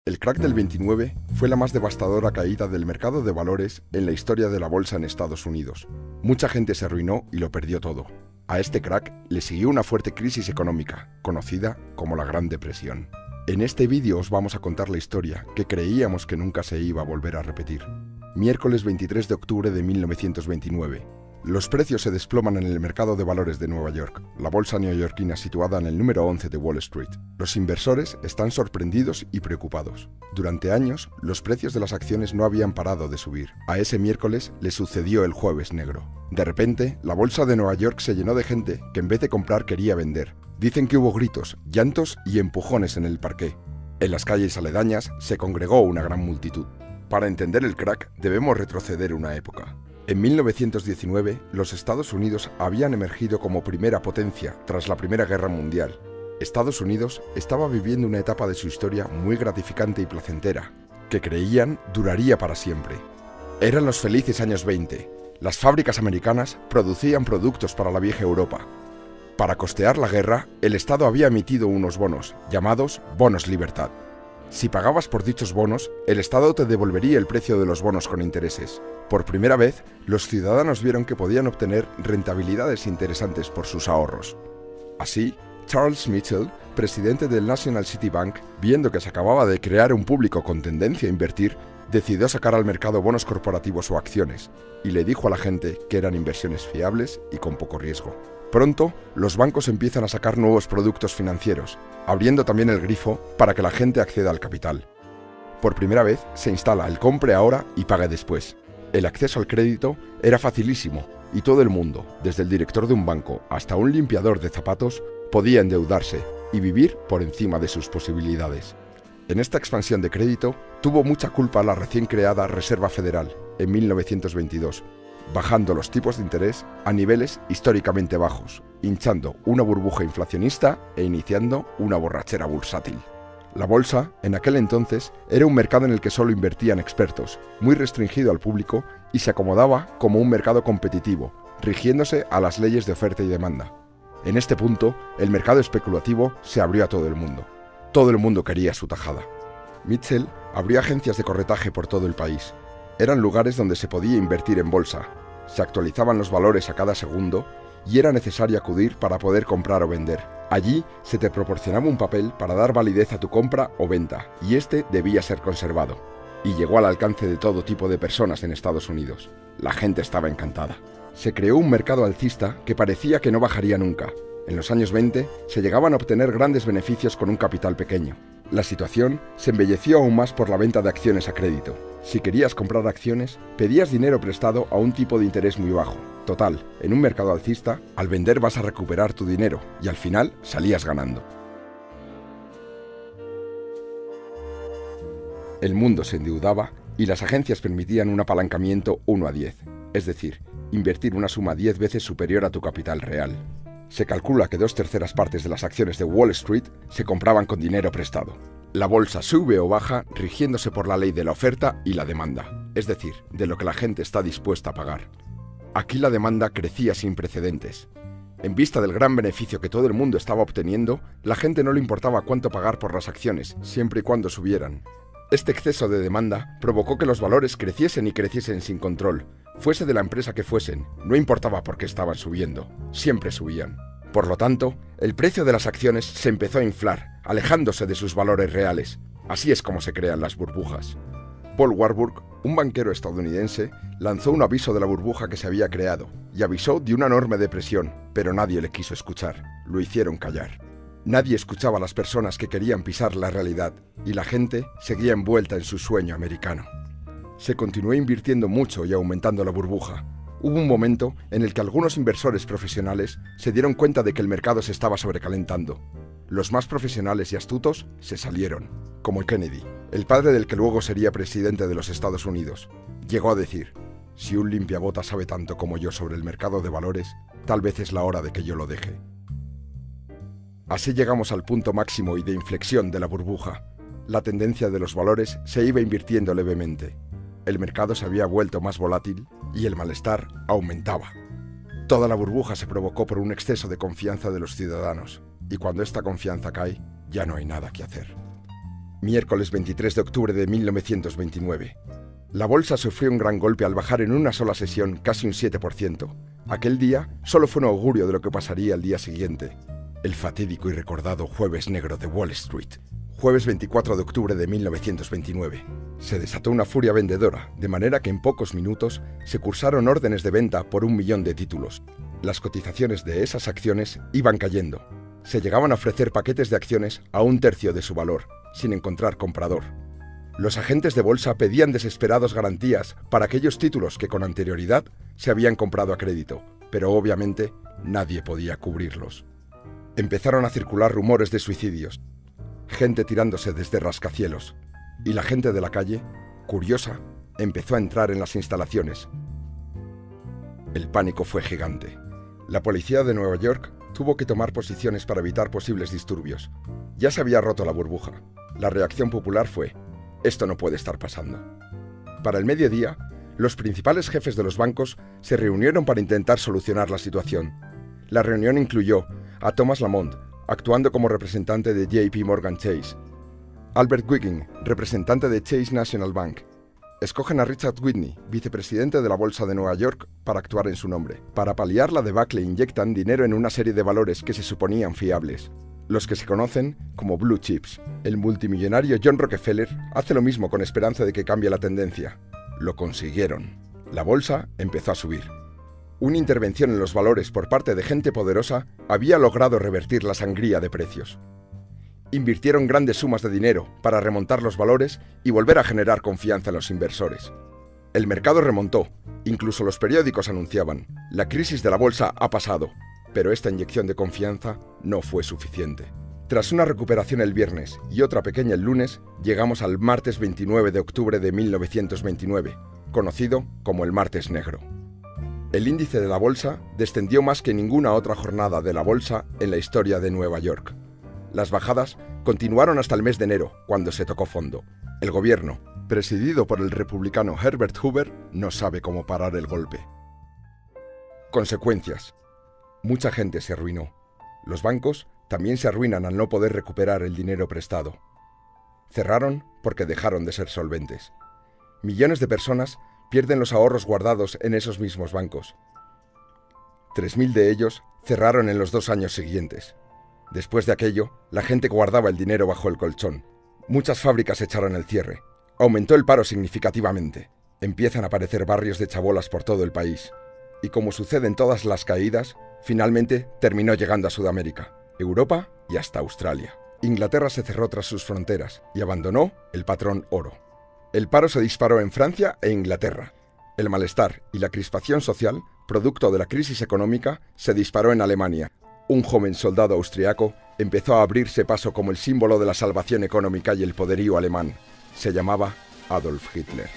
El crack del 29 fue la más devastadora caída del mercado de valores en la historia de la bolsa en Estados Unidos. Mucha gente se arruinó y lo perdió todo. A este crack le siguió una fuerte crisis económica, conocida como la Gran Depresión. En este vídeo os vamos a contar la historia que creíamos que nunca se iba a volver a repetir. Miércoles 23 de octubre de 1929. Los precios se desploman en el mercado de valores de Nueva York, la bolsa neoyorquina situada en el número 11 de Wall Street. Los inversores están sorprendidos y preocupados. Durante años, los precios de las acciones no habían parado de subir. A ese miércoles le sucedió el Jueves Negro. De repente, la bolsa de Nueva York se llenó de gente que en vez de comprar quería vender. Dicen que hubo gritos, llantos y empujones en el parqué. En las calles aledañas se congregó una gran multitud. Para entender el crack, debemos retroceder una época. En 1919, los Estados Unidos habían emergido como primera potencia tras la Primera Guerra Mundial. Estados Unidos estaba viviendo una etapa de su historia muy gratificante y placentera, que creían duraría para siempre. Eran los felices años 20. Las fábricas americanas producían productos para la vieja Europa. Para costear la guerra, el Estado había emitido unos bonos, llamados bonos libertad. Si pagabas por dichos bonos, el Estado te devolvería el precio de los bonos con intereses. Por primera vez, los ciudadanos vieron que podían obtener rentabilidades interesantes por sus ahorros. Así, Charles Mitchell, presidente del National City Bank, viendo que se acababa de crear un público con tendencia a invertir, decidió sacar al mercado bonos corporativos o acciones, y le dijo a la gente que eran inversiones fiables y con poco riesgo. Pronto, los bancos empiezan a sacar nuevos productos financieros, abriendo también el grifo para que la gente acceda al capital. Por primera vez se instala el compre ahora y pague después. El acceso al crédito era facilísimo y todo el mundo, desde el director de un banco hasta un limpiador de zapatos, podía endeudarse y vivir por encima de sus posibilidades. En esta expansión de crédito tuvo mucha culpa la recién creada Reserva Federal en 1922, bajando los tipos de interés a niveles históricamente bajos, hinchando una burbuja inflacionista e iniciando una borrachera bursátil. La bolsa, en aquel entonces, era un mercado en el que solo invertían expertos, muy restringido al público y se acomodaba como un mercado competitivo, rigiéndose a las leyes de oferta y demanda. En este punto, el mercado especulativo se abrió a todo el mundo. Todo el mundo quería su tajada. Mitchell abrió agencias de corretaje por todo el país. Eran lugares donde se podía invertir en bolsa, se actualizaban los valores a cada segundo y era necesario acudir para poder comprar o vender. Allí se te proporcionaba un papel para dar validez a tu compra o venta y este debía ser conservado. Y llegó al alcance de todo tipo de personas en Estados Unidos. La gente estaba encantada. Se creó un mercado alcista que parecía que no bajaría nunca. En los años 20 se llegaban a obtener grandes beneficios con un capital pequeño. La situación se embelleció aún más por la venta de acciones a crédito. Si querías comprar acciones, pedías dinero prestado a un tipo de interés muy bajo. Total, en un mercado alcista, al vender vas a recuperar tu dinero y al final salías ganando. El mundo se endeudaba y las agencias permitían un apalancamiento 1:10, es decir, invertir una suma 10 veces superior a tu capital real. Se calcula que 2/3 partes de las acciones de Wall Street se compraban con dinero prestado. La bolsa sube o baja rigiéndose por la ley de la oferta y la demanda, es decir, de lo que la gente está dispuesta a pagar. Aquí la demanda crecía sin precedentes. En vista del gran beneficio que todo el mundo estaba obteniendo, la gente no le importaba cuánto pagar por las acciones, siempre y cuando subieran. Este exceso de demanda provocó que los valores creciesen y creciesen sin control. Fuese de la empresa que fuesen, no importaba por qué estaban subiendo, siempre subían. Por lo tanto, el precio de las acciones se empezó a inflar, alejándose de sus valores reales. Así es como se crean las burbujas. Paul Warburg, un banquero estadounidense, lanzó un aviso de la burbuja que se había creado y avisó de una enorme depresión, pero nadie le quiso escuchar, lo hicieron callar. Nadie escuchaba a las personas que querían pisar la realidad y la gente seguía envuelta en su sueño americano. Se continuó invirtiendo mucho y aumentando la burbuja. Hubo un momento en el que algunos inversores profesionales se dieron cuenta de que el mercado se estaba sobrecalentando. Los más profesionales y astutos se salieron, como Kennedy, el padre del que luego sería presidente de los Estados Unidos. Llegó a decir: si un limpiabotas sabe tanto como yo sobre el mercado de valores, tal vez es la hora de que yo lo deje. Así llegamos al punto máximo y de inflexión de la burbuja. La tendencia de los valores se iba invirtiendo levemente. El mercado se había vuelto más volátil y el malestar aumentaba. Toda la burbuja se provocó por un exceso de confianza de los ciudadanos, y cuando esta confianza cae, ya no hay nada que hacer. Miércoles 23 de octubre de 1929. La bolsa sufrió un gran golpe al bajar en una sola sesión casi un 7%. Aquel día solo fue un augurio de lo que pasaría al día siguiente. El fatídico y recordado Jueves Negro de Wall Street. Jueves 24 de octubre de 1929. Se desató una furia vendedora, de manera que en pocos minutos se cursaron órdenes de venta por 1 millón de títulos. Las cotizaciones de esas acciones iban cayendo. Se llegaban a ofrecer paquetes de acciones a 1/3 de su valor, sin encontrar comprador. Los agentes de bolsa pedían desesperados garantías para aquellos títulos que con anterioridad se habían comprado a crédito, pero obviamente nadie podía cubrirlos. Empezaron a circular rumores de suicidios, gente tirándose desde rascacielos, y la gente de la calle, curiosa, empezó a entrar en las instalaciones. El pánico fue gigante. La policía de Nueva York tuvo que tomar posiciones para evitar posibles disturbios. Ya se había roto la burbuja. La reacción popular fue: esto no puede estar pasando. Para el mediodía, los principales jefes de los bancos se reunieron para intentar solucionar la situación. La reunión incluyó a Thomas Lamont, actuando como representante de JP Morgan Chase, Albert Wiggin, representante de Chase National Bank. Escogen a Richard Whitney, vicepresidente de la Bolsa de Nueva York, para actuar en su nombre. Para paliar la debacle inyectan dinero en una serie de valores que se suponían fiables, los que se conocen como blue chips. El multimillonario John Rockefeller hace lo mismo con esperanza de que cambie la tendencia. Lo consiguieron. La bolsa empezó a subir. Una intervención en los valores por parte de gente poderosa había logrado revertir la sangría de precios. Invirtieron grandes sumas de dinero para remontar los valores y volver a generar confianza en los inversores. El mercado remontó, incluso los periódicos anunciaban: la crisis de la bolsa ha pasado, pero esta inyección de confianza no fue suficiente. Tras una recuperación el viernes y otra pequeña el lunes, llegamos al martes 29 de octubre de 1929, conocido como el Martes Negro. El índice de la bolsa descendió más que ninguna otra jornada de la bolsa en la historia de Nueva York. Las bajadas continuaron hasta el mes de enero, cuando se tocó fondo. El gobierno, presidido por el republicano Herbert Hoover, no sabe cómo parar el golpe. Consecuencias. Mucha gente se arruinó. Los bancos también se arruinan al no poder recuperar el dinero prestado. Cerraron porque dejaron de ser solventes. Millones de personas pierden los ahorros guardados en esos mismos bancos. 3.000 de ellos cerraron en los 2 años siguientes. Después de aquello, la gente guardaba el dinero bajo el colchón. Muchas fábricas echaron el cierre. Aumentó el paro significativamente. Empiezan a aparecer barrios de chabolas por todo el país. Y como sucede en todas las caídas, finalmente terminó llegando a Sudamérica, Europa y hasta Australia. Inglaterra se cerró tras sus fronteras y abandonó el patrón oro. El paro se disparó en Francia e Inglaterra. El malestar y la crispación social, producto de la crisis económica, se disparó en Alemania. Un joven soldado austriaco empezó a abrirse paso como el símbolo de la salvación económica y el poderío alemán. Se llamaba Adolf Hitler.